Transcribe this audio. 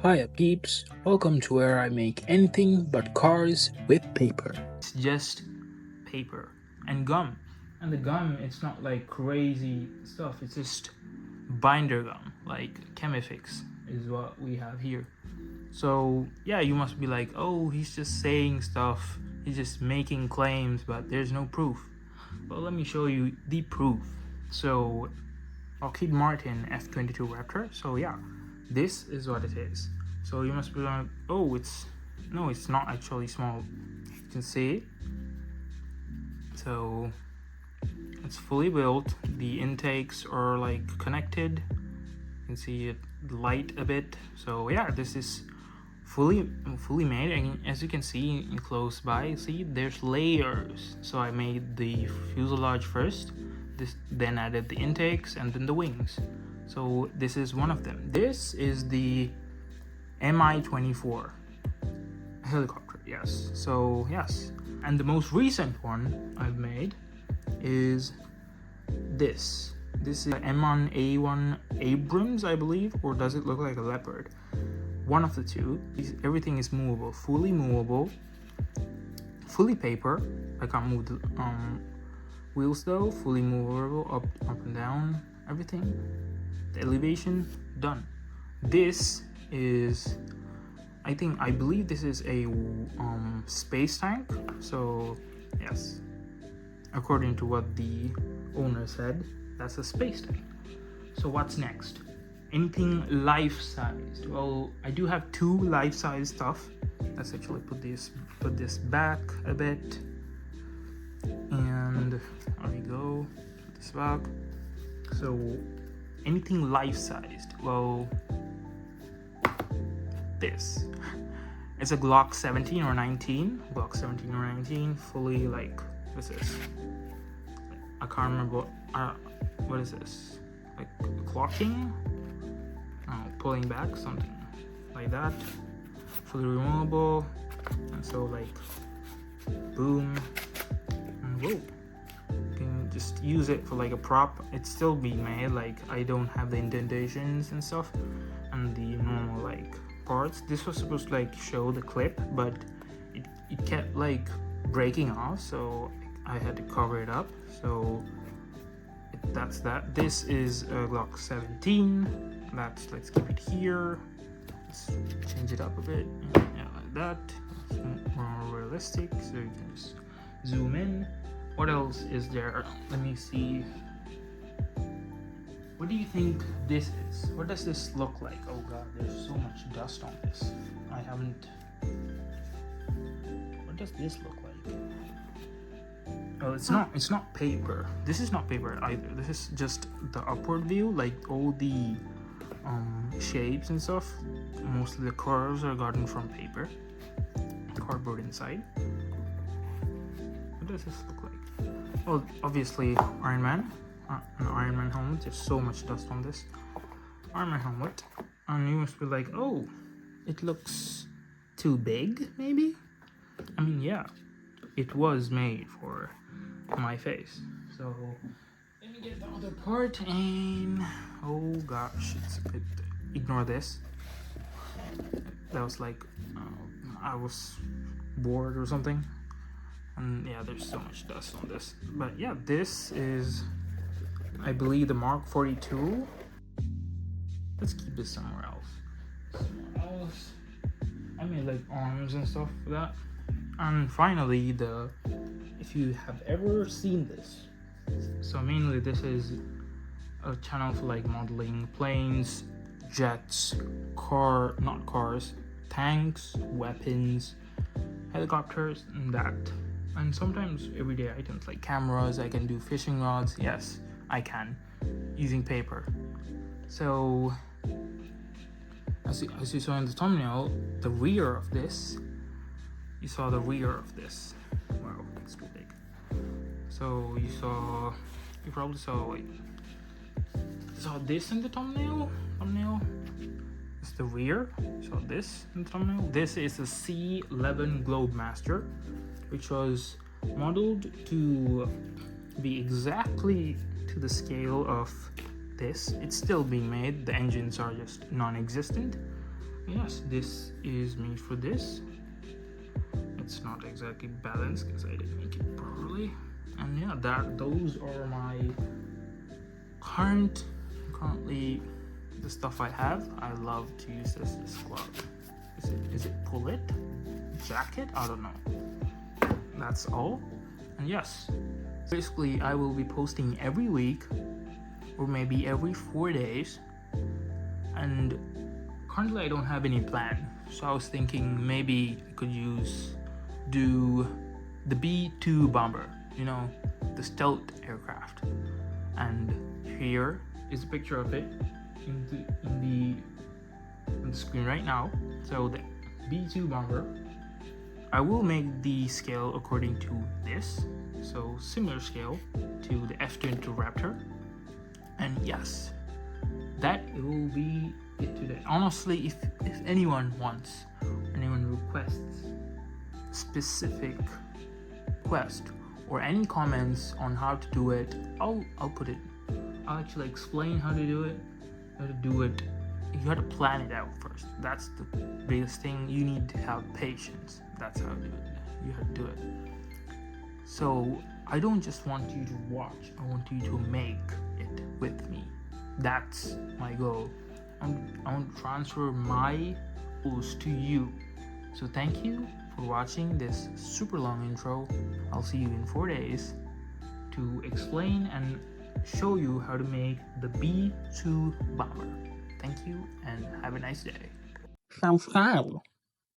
Hiya peeps, welcome to where I make anything but cars with paper. It's just paper and gum. And the gum, it's not like crazy stuff, it's just binder gum, like Chemifix is what we have here. So yeah, you must be like, oh, he's just saying stuff, he's just making claims, but there's no proof. Well, let me show you the proof. So Lockheed Martin F-22 Raptor. So yeah, this is what it is. So you must be like, oh, it's not actually small. You can see it. So it's fully built. The intakes are like connected. You can see it light a bit. So yeah, this is fully made, and as you can see in close by, see there's layers. So I made the fuselage first, then added the intakes and then the wings. So this is one of them. This is the Mi-24 helicopter. Yes, so yes, and the most recent one I've made is this is M1A1 Abrams, I believe, or does it look like a Leopard? One of the two. Everything is movable, fully paper. I can't move the wheels though. Fully movable, up and down, everything. The elevation done. This is, I believe this is a space tank. So yes, according to what the owner said, that's a space tank. So what's next? Anything life-sized? Well, I do have two life-size stuff. Let's actually put this back a bit, and there we go. Put this back. So anything life-sized? Well, this. It's a Glock 17 or 19. Glock 17 or 19, fully like, what's this? I can't remember. What is this? Like clocking? Pulling back, something like that. Fully removable, and so like boom and whoa. You can just use it for like a prop. It's still being made, like I don't have the indentations and stuff and the normal like parts. This was supposed to like show the clip, but it kept like breaking off, so I had to cover it up. So that's that. This is a Glock 17. Let's keep it here. Let's change it up a bit. Yeah, like that. It's more realistic, so you can just zoom in. What else is there? Let me see. What do you think this is? What does this look like? Oh god, there's so much dust on this. I haven't. What does this look like? Oh, it's not paper. This is not paper either. This is just the upward view, like all the shapes and stuff. Mostly the curves are gotten from paper, cardboard inside. What does this look like? Well, obviously Iron Man, an Iron Man helmet. There's so much dust on this Iron Man helmet, and you must be like, oh, it looks too big, maybe. I mean, yeah, it was made for my face. So let me get the other part, and oh gosh, it's a bit. Ignore this. That was like I was bored or something, and yeah, there's so much dust on this. But yeah, this is, I believe, the Mark 42. Let's keep this somewhere else. I made like arms and stuff for that. And finally, if you have ever seen this, so mainly this is a channel for like modeling planes, jets, not cars, tanks, weapons, helicopters, and that. And sometimes everyday items like cameras. I can do fishing rods. Yes, I can, using paper. So as you saw in the thumbnail, the rear of this, you saw the rear of this. Wow, it's too big. So you probably saw this in the thumbnail. It's the rear. You saw this in the thumbnail. This is a C11 Globemaster, which was modeled to be exactly to the scale of this. It's still being made. The engines are just non-existent. Yes, this is made for this. It's not exactly balanced because I didn't make it properly. And yeah, those are my currently the stuff I have. I love to use this glove. Is it pullet? Jacket? I don't know. That's all. And yes, basically I will be posting every week or maybe every 4 days. And currently I don't have any plan. So I was thinking maybe I could do the B-2 bomber, you know, the stealth aircraft. And here is a picture of it on the screen right now. So the B-2 bomber, I will make the scale according to this, so similar scale to the F-22 Raptor. And yes, that will be it today. Honestly, if anyone requests specific request or any comments on how to do it, I'll put it. I'll actually explain how to do it. You have to plan it out first. That's the biggest thing. You need to have patience. That's how to do it. You have to do it. So I don't just want you to watch. I want you to make it with me. That's my goal. I want to transfer my goals to you. So thank you for watching this super long intro. I'll see you in 4 days to explain and show you how to make the B-2 bomber. Thank you and have a nice day. Subscribe.